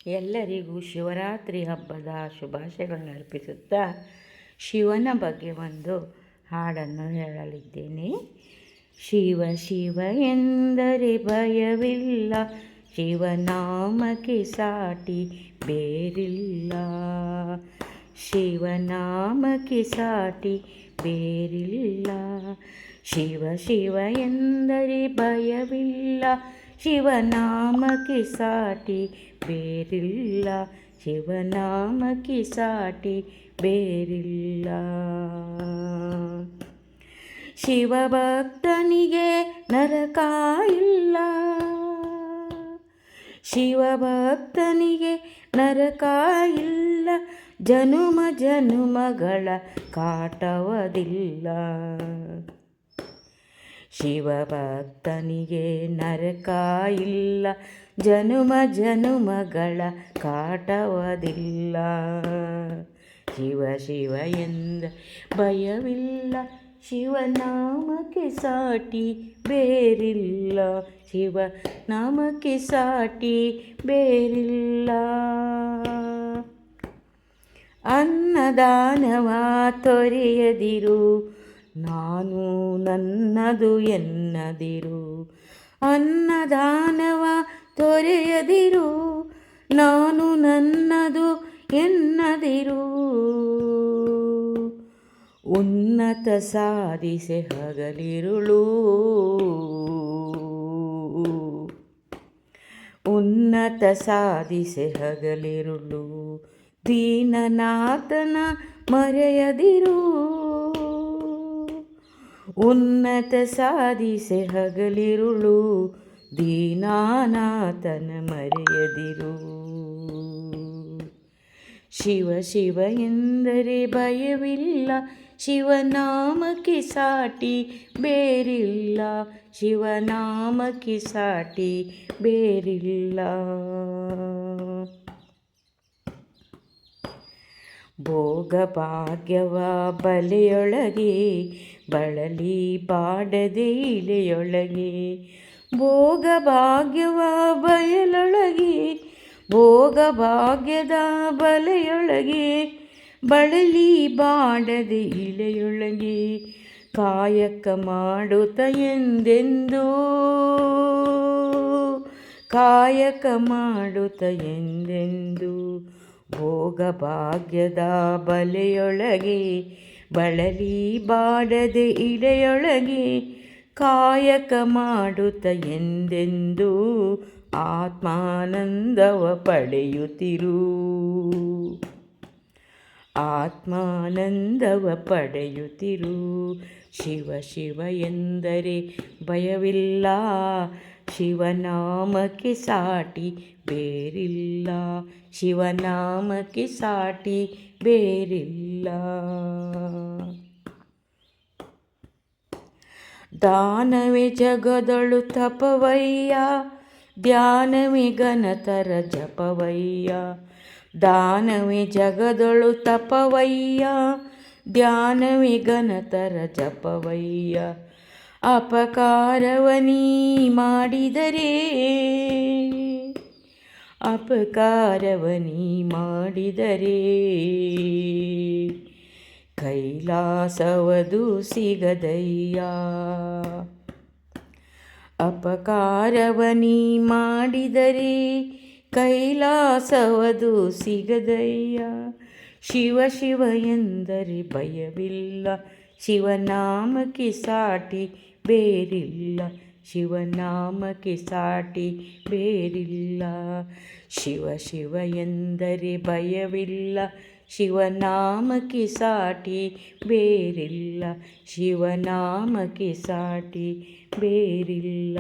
ಎಲ್ಲರಿಗೂ ಶಿವರಾತ್ರಿ ಹಬ್ಬದ ಶುಭಾಶಯಗಳನ್ನು ಅರ್ಪಿಸುತ್ತಾ ಶಿವನ ಬಗ್ಗೆ ಒಂದು ಹಾಡನ್ನು ಹೇಳಲಿದ್ದೇನೆ. ಶಿವ ಶಿವ ಎಂದರೆ ಭಯವಿಲ್ಲ, ಶಿವನಾಮಕ್ಕೆ ಸಾಟಿ ಬೇರಿಲ್ಲ. ಶಿವನಾಮಕ್ಕೆ ಸಾಟಿ ಬೇರಿಲ್ಲ. ಶಿವ ಶಿವ ಎಂದರೆ ಭಯವಿಲ್ಲ, ಶಿವನಾಮಕ್ಕೆ ಸಾಟಿ ಬೇರಿಲ್ಲ. ಶಿವನಾಮಕ್ಕೆ ಸಾಟಿ ಬೇರಿಲ್ಲ. ಶಿವಭಕ್ತನಿಗೆ ನರಕ ಇಲ್ಲ, ಶಿವಭಕ್ತನಿಗೆ ನರಕ ಇಲ್ಲ. ಜನುಮ ಜನುಮಗಳ ಕಾಟವದಿಲ್ಲ. ಶಿವಭಕ್ತನಿಗೆ ನರಕ ಇಲ್ಲ, ಜನುಮ ಜನುಮಗಳ ಕಾಟವದಿಲ್ಲ. ಶಿವ ಶಿವ ಎಂದ ಭಯವಿಲ್ಲ, ಶಿವನಾಮಕ್ಕೆ ಸಾಟಿ ಬೇರಿಲ್ಲ. ಶಿವನಾಮಕ್ಕೆ ಸಾಟಿ ಬೇರಿಲ್ಲ. ಅನ್ನದಾನವ ತೊರೆಯದಿರು, ನಾನು ನನ್ನದು ಎನ್ನದಿರು. ಅನ್ನದಾನವ ತೊರೆಯದಿರು, ನಾನು ನನ್ನದು ಎನ್ನದಿರು. ಉನ್ನತ ಸಾಧಿಸೆ ಹಗಲಿರುಳು, ಉನ್ನತ ಸಾಧಿಸೆ ಹಗಲಿರುಳು. ದೀನನಾಥನ ಮರೆಯದಿರು, ಉನ್ನತ ಸಾಧಿಸೆ ಹಗಲಿರುಳು. ದೀನನಾಥನ ಮರೆಯದಿರು. ಶಿವ ಶಿವ ಎಂದರೆ ಭಯವಿಲ್ಲ, ಶಿವನಾಮಕ್ಕೆ ಸಾಟಿ ಬೇರಿಲ್ಲ. ಶಿವನಾಮಕ್ಕೆ ಸಾಟಿ ಬೇರಿಲ್ಲ. ಭೋಗ ಭಾಗ್ಯವ ಬಲೆಯೊಳಗೆ ಬಳಲಿ ಬಾಡದೆ ಇಲೆಯೊಳಗೆ. ಭೋಗ ಭಾಗ್ಯವ ಬಯಲೊಳಗೆ, ಭೋಗ ಭಾಗ್ಯದ ಬಲೆಯೊಳಗೆ ಬಳಲಿ ಬಾಡದೆ ಇಲೆಯೊಳಗೆ. ಕಾಯಕ ಮಾಡುತ್ತ ಎಂದೆಂದು, ಕಾಯಕ ಮಾಡುತ್ತ ಎಂದೆಂದು. ಭೋಗ ಭಾಗ್ಯದ ಬಲೆಯೊಳಗೆ ಬಳಲಿ ಬಾಡದೆ ಇಲೆಯೊಳಗೆ. ಕಾಯಕ ಮಾಡುತ್ತ ಎಂದೆಂದು ಆತ್ಮಾನಂದವ ಪಡೆಯುತ್ತಿರು, ಆತ್ಮಾನಂದವ ಪಡೆಯುತ್ತಿರು. ಶಿವ ಶಿವ ಎಂದರೆ ಭಯವಿಲ್ಲ, ಶಿವನಾಮಕ್ಕೆ ಸಾಟಿ ಬೇರಿಲ್ಲ. ಶಿವನಾಮಕ್ಕೆ ಸಾಟಿ ಬೇರಿಲ್ಲ. ದಾನವೇ ಜಗದೊಳು ತಪವಯ್ಯ, ಧ್ಯಾನವೇ ಘನತರ ಜಪವಯ್ಯ. ದಾನವೇ ಜಗದೊಳು ತಪವಯ್ಯ, ಧ್ಯಾನವೇ ಘನತರ ಜಪವಯ್ಯ. ಅಪಕಾರವನೀ ಮಾಡಿದರೆ, ಅಪಕಾರವನೀ ಮಾಡಿದರೆ. ಕೈಲಾಸವದು ಸಿಗದಯ್ಯ. ಅಪಕಾರವನೀ ಮಾಡಿದರೆ ಕೈಲಾಸವದು ಸಿಗದಯ್ಯ. ಶಿವ ಶಿವ ಎಂದರೆ ಭಯವಿಲ್ಲ, ಶಿವನಾಮಕ್ಕೆ ಸಾಟಿ ಬೇರಿಲ್ಲ. ಶಿವನಾಮಕ್ಕೆ ಸಾಟಿ ಬೇರಿಲ್ಲ. ಶಿವ ಶಿವ ಎಂದರೆ ಭಯವಿಲ್ಲ, ಶಿವನಾಮಕ್ಕೆ ಸಾಟಿ ಬೇರಿಲ್ಲ. ಶಿವನಾಮಕ್ಕೆ ಸಾಟಿ ಬೇರಿಲ್ಲ.